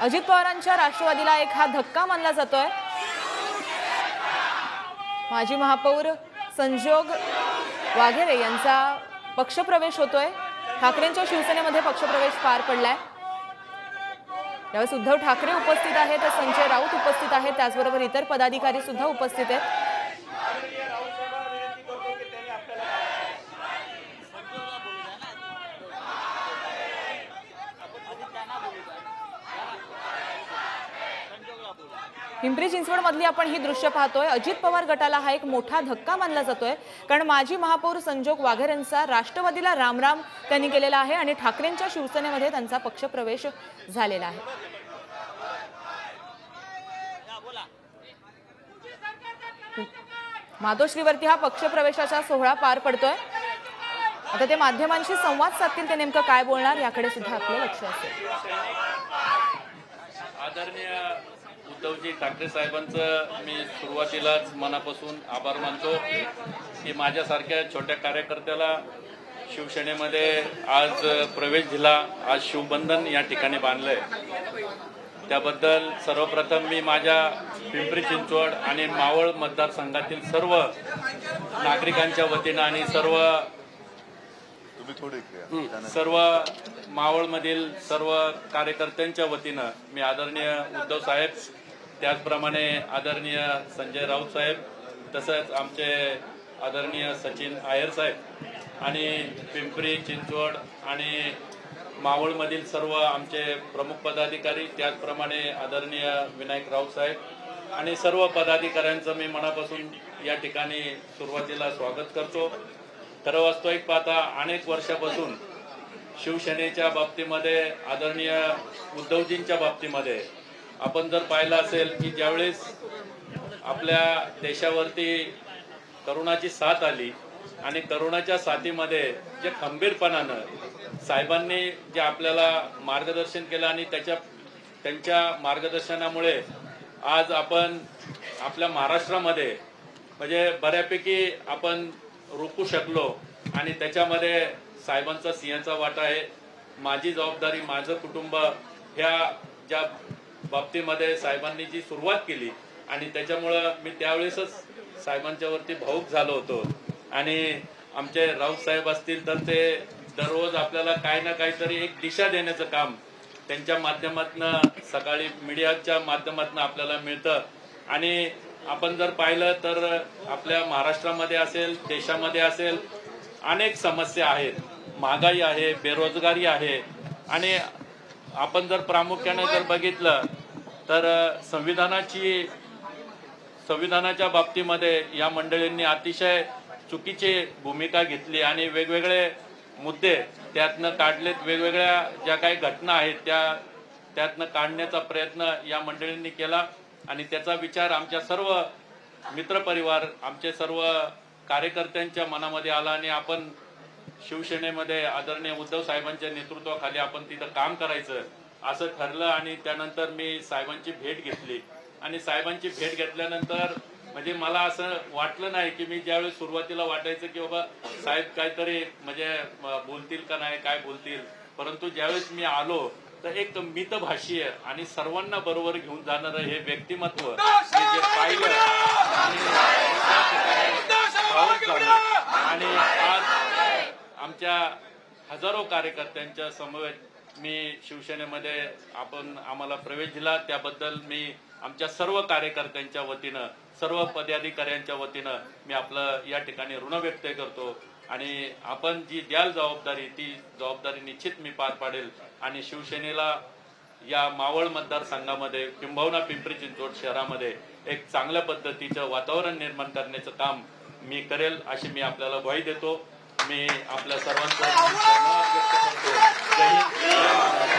अजित पवारांच्या राष्ट्रवादीला एक हा धक्का मानला जातोय। माजी महापौर संजोग वाघेरे यांचा पक्षप्रवेश होतोय। ठाकरेंच्या शिवसेनेमध्ये पक्षप्रवेश पार पडलाय। यावेळी उद्धव ठाकरे उपस्थित आहेत, संजय राऊत उपस्थित आहेत, त्याचबरोबर इतर पदाधिकारी सुद्धा उपस्थित आहेत। पिंपरी चिंचवड मधली आपण ही दृश्य पाहतोय। अजित पवार गटाला हा एक मोठा धक्का मानला जातोय, कारण माजी महापौर संजोग वाघेरेंचा राष्ट्रवादीला रामराम त्यांनी केलेला आहे आणि ठाकरेंच्या शिवसेनेमध्ये त्यांचा पक्षप्रवेश झालेला आहे। मातोश्रीवरती हा पक्षप्रवेशाचा सोहळा पार पडतोय। आता ते माध्यमांशी संवाद साधतील, ते नेमकं काय बोलणार याकडे सुद्धा आपलं लक्ष असेल। आदरणीय उद्धवजी ठाकरे साहेबांचं मी सुरुवातीलाच मनापासून आभार मानतो की माझ्यासारख्या छोट्या कार्यकर्त्याला शिवसेनेमध्ये आज प्रवेश दिला, आज शिवबंधन या ठिकाणी बांधलंय। त्याबद्दल सर्वप्रथम मी माझ्या पिंपरी चिंचवड आणि मावळ मतदारसंघातील सर्व नागरिकांच्या वतीनं आणि सर्व मावळमधील सर्व कार्यकर्त्यांच्या वतीनं मी आदरणीय उद्धव साहेब, त्याचप्रमाणे आदरणीय संजय राऊत साहेब, तसंच आमचे आदरणीय सचिन आयर साहेब आणि पिंपरी चिंचवड आणि मावळमधील सर्व आमचे प्रमुख पदाधिकारी, त्याचप्रमाणे आदरणीय विनायक राऊत साहेब आणि सर्व पदाधिकाऱ्यांचं मी मनापासून या ठिकाणी सुरुवातीला स्वागत करतो। खरं वास्तविक पाहता अनेक वर्षापासून शिवसेनेच्या बाबतीमध्ये, आदरणीय उद्धवजींच्या बाबतीमध्ये आपण जर पाहिलं असेल की ज्यावेळेस आपल्या देशावरती करोनाची साथ आली आणि करोनाच्या साथीमध्ये जे खंबीरपणानं साहेबांनी जे आपल्याला मार्गदर्शन केलं आणि त्यांच्या मार्गदर्शनामुळे आज आपण आपल्या महाराष्ट्रामध्ये म्हणजे बऱ्यापैकी आपण रोखू शकलो आणि त्याच्यामध्ये साहेबांचा सिंहाचा वाटा आहे। माझी जबाबदारी, माझं कुटुंब ह्या ज्या बाबतीमध्ये साहेबांनी जी सुरुवात केली आणि त्याच्यामुळं मी त्यावेळेसच साहेबांच्या वरती भावुक झालो होतो। आणि आमचे राऊत साहेब असतील तर ते दररोज आपल्याला काही ना काहीतरी एक दिशा देण्याचं काम त्यांच्या माध्यमातून सकाळी मीडियाच्या माध्यमातून आपल्याला मिळतं। आणि आपण जर पाहिलं तर आपल्या महाराष्ट्रामध्ये असेल, देशामध्ये असेल, अनेक समस्या आहेत, महागाई आहे, बेरोजगारी आहे आणि आपण जर प्रामुख्याने जर बघितलं तर संविधानाच्या बाबतीमध्ये या मंडळींनी अतिशय चुकीची भूमिका घेतली आणि वेगवेगळे मुद्दे त्यातनं काढलेत, वेगवेगळ्या ज्या काही घटना आहेत त्यातनं काढण्याचा प्रयत्न या मंडळींनी केला आणि त्याचा विचार आमच्या सर्व मित्रपरिवार, आमचे सर्व कार्यकर्त्यांच्या मनामध्ये आला आणि आपण शिवसेनेमध्ये आदरणीय उद्धव साहेबांच्या नेतृत्वाखाली आपण तिथं काम करायचं असं ठरलं। आणि त्यानंतर मी साहेबांची भेट घेतली आणि साहेबांची भेट घेतल्यानंतर म्हणजे मला असं वाटलं नाही की मी ज्यावेळेस सुरुवातीला वाटायचं की बाबा साहेब काहीतरी म्हणजे बोलतील का नाही, काय बोलतील, परंतु ज्यावेळेस मी आलो तर एक मितभाषीय आणि सर्वांना बरोबर घेऊन जाणारं हे व्यक्तिमत्व जे पाहिलं आणि आज आमच्या हजारो कार्यकर्त्यांच्या समवेत मी शिवसेनेमध्ये आम्हाला प्रवेश दिला, त्याबद्दल मी आमच्या सर्व कार्यकर्त्यांच्या वतीनं, सर्व पदाधिकाऱ्यांच्या वतीनं मी आपलं या ठिकाणी ऋण व्यक्त करतो। आणि आपण जी द्याल जबाबदारी, ती जबाबदारी निश्चित मी पार पाडेल आणि शिवसेनेला या मावळ मतदारसंघामध्ये किंबहुना पिंपरी चिंचवड शहरामध्ये एक चांगल्या पद्धतीचं वातावरण निर्माण करण्याचं काम मी करेल अशी मी आपल्याला ग्वाही देतो। मी आपल्या सर्वांचा धन्यवाद व्यक्त करतो। जय हिंद, जय महाराष्ट्र।